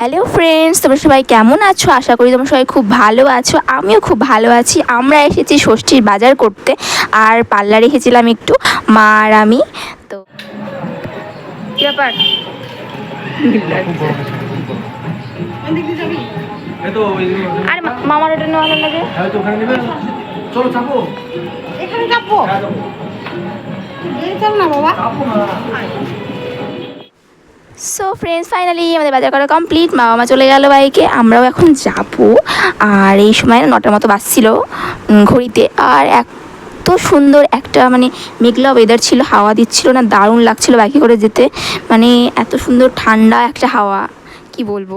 Hello friends, তোমরা সবাই কেমন আছো? আশা করি তোমরা সবাই খুব ভালো আছো। আমিও খুব ভালো আছি। আমরা এসেছি ষষ্ঠীর বাজার করতে, আর পার্লারে এসেছিলাম একটু, মা আর আমি। তো কি ব্যাপার? আর মামার ওটা নেওয়া লাগে। চলো চাপো, এখানে যাবো চল না বাবা। সো ফ্রেন্ডস, ফাইনালি আমাদের বাজার করা কমপ্লিট। মা মামা চলে গেল বাইকে, আমরাও এখন যাবো। আর এই সময় 9টার মতো বাজছিল ঘড়িতে। আর এত সুন্দর একটা মানে মেঘলা ওয়েদার ছিল, হাওয়া দিচ্ছিল না, দারুণ লাগছিল বাইকে করে যেতে। মানে এত সুন্দর ঠান্ডা একটা হাওয়া, কি বলবো।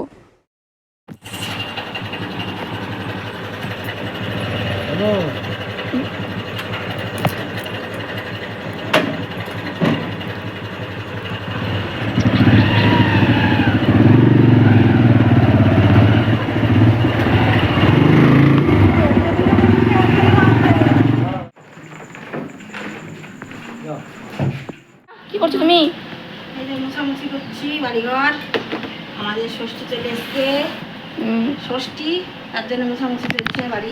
কি করছো তুমি? এই যে মোছামুছি করছি বাড়িঘর। আমাদের ষষ্ঠী চলে এসছে, ষষ্ঠী, তার জন্য মোছামুছি চলছে বাড়ি।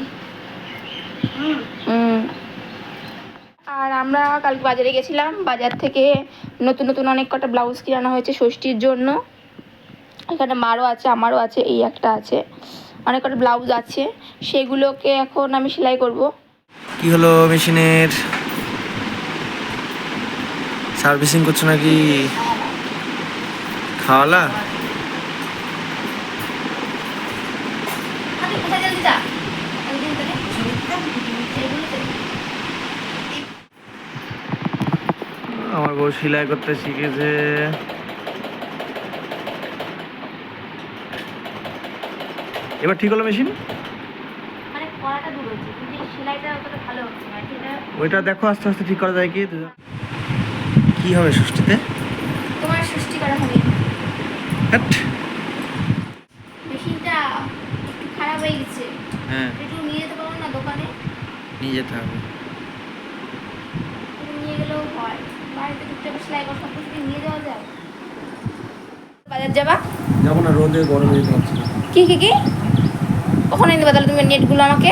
আর আমরা কালকে বাজারে গেছিলাম, বাজার থেকে নতুন নতুন অনেক কটা ব্লাউজ কিনে আনা হয়েছে ষষ্ঠীর জন্য। এখানে মারও আছে, আমারও আছে, এই একটা আছে, অনেক কটা ব্লাউজ আছে। সেগুলোকে এখন আমি সেলাই করব। কি হলো মেশিনের? সার্ভিসিং করছো নাকি? খাওয়ালা? আমার বউ সেলাই করতে শিখেছে। এবার ঠিক হলো মেশিন? মানে কড়াটা দূর হচ্ছে, কিন্তু সেলাইটা অতটা ভালো হচ্ছে না। এটা ওইটা দেখো আস্তে আস্তে ঠিক করা যায় কি। কি হবে ষষ্ঠীতে? তোমার ষষ্ঠী করা হবে। হ্যাট। মেশিনটা একটু খারাপ হয়ে গেছে, হ্যাঁ, একটু নিয়ে যেতে পারো না দোকানে? নিয়ে যেতে হবে। নিয়ে গেলেও হয়, বাড়িতে টুকটাক সেলাই করা সব কিছু নিয়ে যাওয়া যায়। বাজার যাবা? যাবো না, রোদে গরমে যেতে পারছি না। কি কি কি কখন এনে দেবা তাহলে তুমি নেটগুলো আমাকে?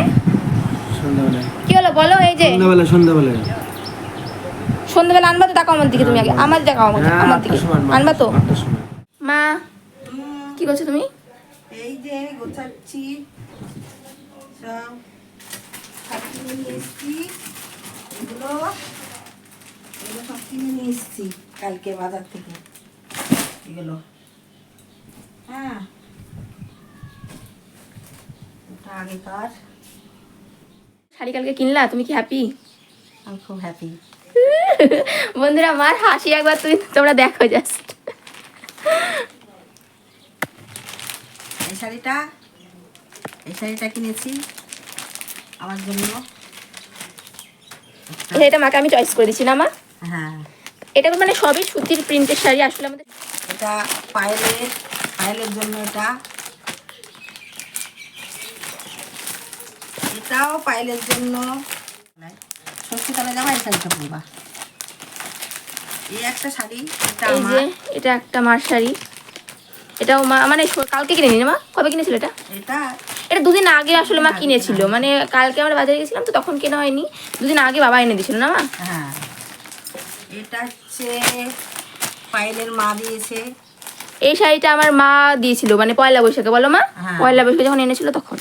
সন্ধ্যাবেলায়। কি হলো বলো? এই যে সন্ধ্যাবেলায় সন্ধ্যাবেলা আনবা তো? দেখাও আমার দিকে, তুমি আগে আমার দেখাও, আমাকে আমার দিকে আনবা তো? 8টার সময়। মা কি করছো তুমি? এই যে গোছাচ্ছি সব, কিনে নিয়ে এসছি। এগুলো এগুলো সব কিনে নিয়ে এসছি কালকে বাজার থেকে। এগুলো হ্যাঁ, এটা আগেকার। শাড়ি কালকে কিনলা, তুমি কি হ্যাপি? আমি খুব হ্যাপি। বন্ধুরা, আমার হাসি একবার তোমরা দেখো জাস্ট। এই শাড়িটা কিনেছি আমার জন্য। এটা মাকে আমি চয়েস করে দিচ্ছি না মা? হ্যাঁ, এটা মানে সবই সুতির প্রিন্টের শাড়ি আসলে আমাদের। এটা পায়েলের জন্য। এটাও পায়েলের জন্য। ষষ্ঠীতলা যাবা, এই শাড়িটা পরবা। এই একটা শাড়ি, এটা এই যে আমার। এটা একটা মার শাড়ি, এটাও মা মানে কালকে কিনে নিল। মা কবে কিনেছিল এটা? এটা এটা দুদিন আগে আসলে মা কিনেছিল, মানে কালকে আমরা বাজারে গেছিলাম তো তখন কেনা হয়নি, দুদিন আগে বাবা এনে দিয়েছিল না মা? হ্যাঁ, এটা হচ্ছে পায়েলের মা দিয়েছে। এই শাড়িটা আমার মা দিয়েছিল মানে পয়লা বৈশাখে, বলো মা? হ্যাঁ। পয়লা বৈশাখে যখন এনেছিল তখন।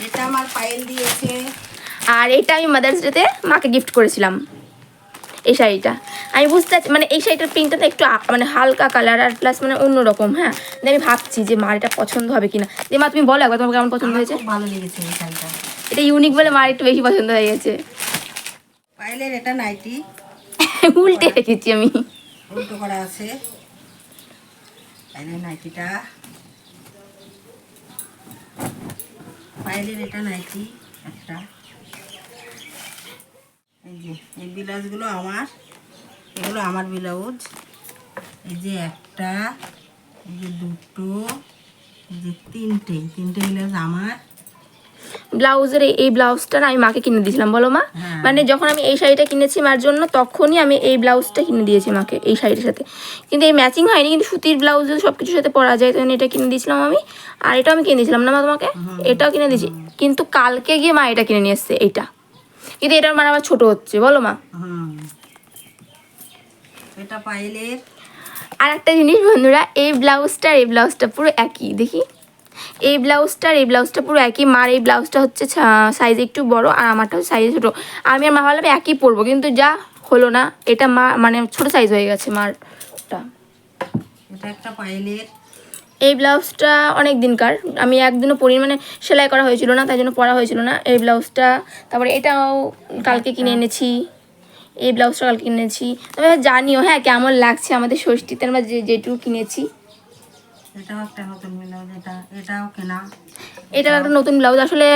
এটা আমার পায়েল দিয়েছে। আর এটা আমি মাদার্স ডেতে মাকে গিফট করেছিলাম এই শাড়িটা। আমি বুঝতে পারছি মানে এই শাড়িটার প্রিন্টটা না একটু মানে হালকা কালার আর প্লাস মানে অন্যরকম। হ্যাঁ, আমি ভাবছি যে মার এটা পছন্দ হবে কিনা। যে মা তুমি বলো একবার তোমার কেমন পছন্দ হয়েছে? খুব ভালো লেগেছে এই শাড়িটা। এটা ইউনিক বলে মার একটু বেশি পছন্দ হয়ে গেছে। পায়েলের এটা নাইটি উল্টে রেখেছি আমি। উল্টো করা আছে। পায়েলের নাইটিটা, পায়েলের এটা নাইটি একটা। এই যে এই ব্লাউজগুলো আমার, এগুলো আমার ব্লাউজ। এই যে একটা, এই যে দুটো, এই যে তিনটে ব্লাউজ আমার। ব্লাউজের এই ব্লাউজটা না আমি মাকে কিনে দিয়েছিলাম, বলো মা? হ্যাঁ। মানে যখন আমি এই শাড়িটা কিনেছি মার জন্য, তখনই আমি এই ব্লাউজটা কিনে দিয়েছি মাকে এই শাড়িটার সাথে। কিন্তু এই ম্যাচিং হয়নি, কিন্তু সুতির ব্লাউজ সব কিছুর সাথে পরা যায়, তখন এটা কিনে দিয়েছিলাম আমি। আর এটাও আমি কিনে দিয়েছিলাম না মা তোমাকে? এটাও কিনে দিয়েছি, কিন্তু কালকে গিয়ে মা এটা কিনে নিয়ে এসছে এইটা। কিন্তু এটার মানে আবার ছোট হচ্ছে, বলো মা? এটা পাইলের। আর একটা জিনিস বন্ধুরা, এই ব্লাউজটা পুরো একই, দেখি এই ব্লাউজটা পুরো একই। মার এই ব্লাউজটা হচ্ছে সাইজে একটু বড়, আর আমারটা হচ্ছে সাইজে ছোটো। আমি আর মা ভাবলাম একই পরবো, কিন্তু যা হলো না, এটা মা মানে ছোটো সাইজ হয়ে গেছে মারটা। এটা একটা পাইলের। এই ব্লাউজটা অনেক দিনকার, আমি একদিনও পরি, মানে সেলাই করা হয়েছিল না, তাই জন্য পরা হয়েছিল না এই ব্লাউজটা। তারপরে এটাও কালকে কিনে এনেছি, এই ব্লাউজটা কালকে কিনে এনেছি। তবে জানিও হ্যাঁ কেমন লাগছে আমাদের ষষ্ঠীতে আমরা যেটুকু কিনেছি। এটাও একটা নতুন ব্লাউজ, এটাও কেনা। এটাও একটা নতুন ব্লাউজ। আসলে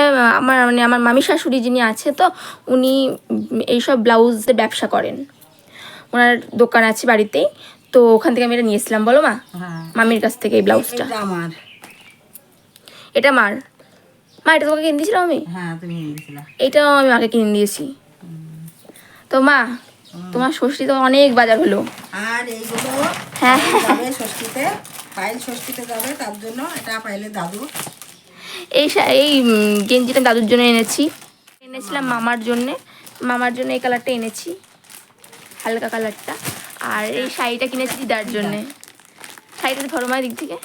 আমার মামি শাশুড়ি যিনি আছে, তো উনি এইসব ব্লাউজের ব্যবসা করেন, ওনার দোকান আছে বাড়িতেই, তো ওখান থেকে আমি এটা নিয়েছিলাম, বলো মা? হ্যাঁ। মামির কাছ থেকে এই ব্লাউজটা। এটা আমার। এটা মার। মা এটা তোমাকে কিনে দিয়েছিলাম আমি? হ্যাঁ, তুমি নিয়ে গেছিলা। এটাও আমি মাকে কিনে দিয়েছি। তো মা, তোমার ষষ্ঠী তো অনেক বাজার হলো। আর এইগুলো হ্যাঁ যাবে ষষ্ঠীতে, পায়েল ষষ্ঠীতে যাবে, তার জন্য এটা পাইলের দাদু। এই গেঞ্জিটা দাদুর জন্য এনেছিলাম মামার জন্য এই কালারটা এনেছি, হালকা কালারটা। আর এই শাড়িটা কিনেছি দিদার জন্যে। শাড়িটা ধরো মায়ের দিক থেকে,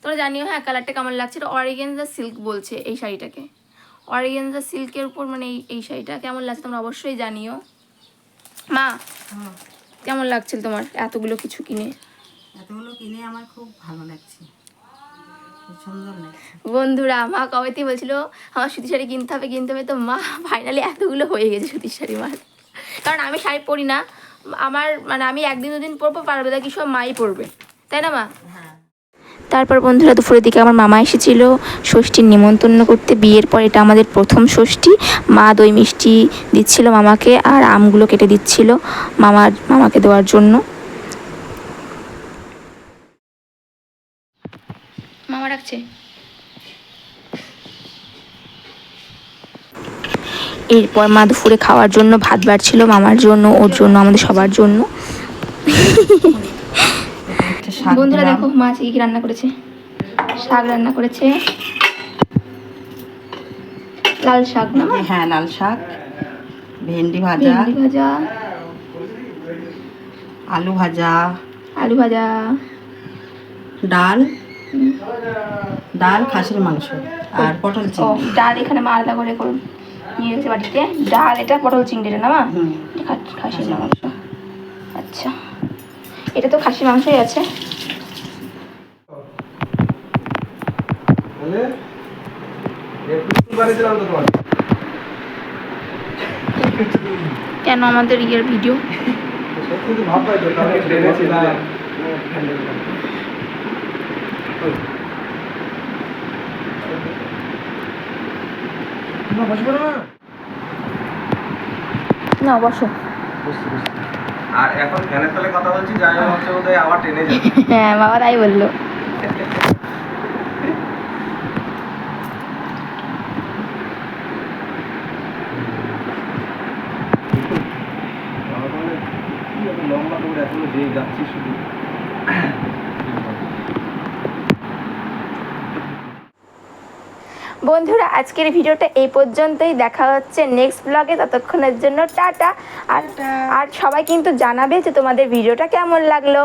তোমরা জানিও হ্যাঁ কালারটা কেমন লাগছে। এটা অর্গানজা সিল্ক বলছে এই শাড়িটাকে, অর্গানজা সিল্কের উপর মানে এই শাড়িটা কেমন লাগছে তোমরা অবশ্যই জানিও। মা কেমন লাগছিল তোমার এতগুলো কিছু কিনে? এতগুলো কিনে আমার খুব ভালো লাগছে, খুব সুন্দর লাগছে। বন্ধুরা, মা কবেতেই বলছিল আমার সুতির শাড়ি কিনতে হবে, তো মা ফাইনালি এতগুলো হয়ে গেছে সুতির শাড়ি মার। কারণ আমি শাড়ি পরি না, আমার মানে আমি একদিন দুদিন পরবো, পারবে না কি সব মাই পরবে, তাই না মা? তারপর বন্ধুরা দুপুরের দিকে আমার মামা এসেছিল ষষ্ঠীর নিমন্ত্রণ করতে। বিয়ের পর এটা আমাদের প্রথম ষষ্ঠী। মা দই মিষ্টি দিচ্ছিল মামাকে, আর আমগুলো কেটে দিচ্ছিল মামাকে দেওয়ার জন্য। মামা রাখছে। এরপর মা দুপুরে খাওয়ার জন্য ভাত বাড়ছিল, মামার জন্য, ওর জন্য, আমাদের সবার জন্য। বন্ধুরা দেখো মা আজকে কি রান্না করেছে। শাক রান্না করেছে, লাল শাক না? হ্যাঁ, লাল শাক, ভেন্ডি ভাজা, আলু ভাজা, ডাল, খাসির মাংস আর পটল চিংড়ি। ডাল এখানে মা আলাদা করে নিয়ে গেছে বাড়িতে। ডাল এটা, পটল চিংড়িটা না মা? খাসির মাংস। আচ্ছা, এটা তো খাসির মাংসই আছে। কেন আমাদের ইয়ের ভিডিও না বসো। আর এখন ফ্যানের তলে কথা বলছি, যাই হচ্ছে বোধহয় আবার টেনে যাবে। হ্যাঁ বাবা তাই বললো। লম্বা করে এখনো যে যাচ্ছি শুধু। বন্ধুরা আজকের ভিডিওটা এই পর্যন্তই, দেখা হচ্ছে নেক্সট ব্লগে। ততক্ষণের জন্য টাটা। আর সবাই কিন্তু জানাবে যে তোমাদের ভিডিওটা কেমন লাগলো।